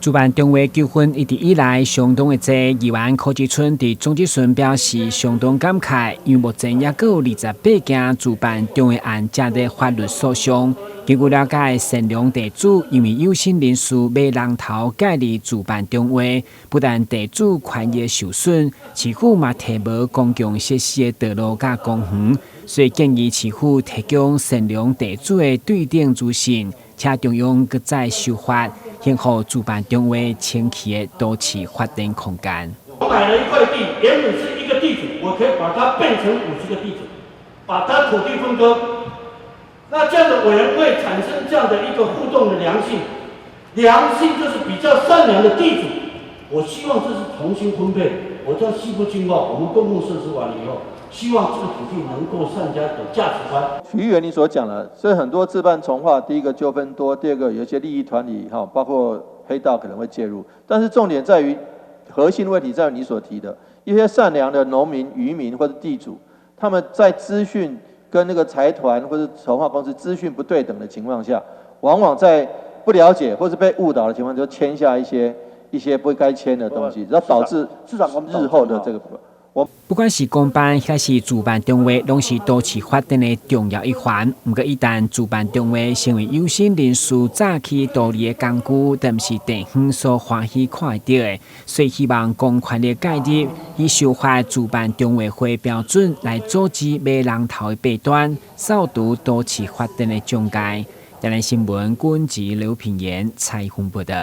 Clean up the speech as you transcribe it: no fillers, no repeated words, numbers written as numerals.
主办中华纠纷一直以来相当的多，议员柯志春伫总结信表示相当感慨，因为目前也有28件主办中的案正在法律诉讼。根据了解，善良地主因为有心人士买人头介入主办中华，不但地主权益受损，市府嘛提无公共设施的道路甲公园，所以建议市府提供善良地主的对等资讯，且中央搁再修法。先后主办中华前期的多次发展空间。我买了一块地，原本是一个地主，我可以把它变成50个地主，把它土地分割。那这样的委员会产生这样的一个互动的良性，良性就是比较善良的地主。我希望这是重新分配。我叫西部经贸，我们公共设施完了以后，希望这个土地能够善加有价值观。徐议员你所讲的，所以很多自办从化，第一个纠纷多，第二个有一些利益团体包括黑道可能会介入，但是重点在于核心问题在于你所提的一些善良的农民、渔民或者地主，他们在资讯跟那个财团或者从化公司资讯不对等的情况下，往往在不了解或是被误导的情况下，就签下一些不该签的东西，然后导致日后的这个。不管是公办还是主办中华，拢是都市发展的重要一环。不过，一旦主办中华成为有心人士早期独立的工具，但是地方所欢喜看到的，所以希望公权力介入，以修法主办中华会标准来阻止买人头的弊端，扫除都市发展的障碍。台南新闻，军职刘品言采访报道。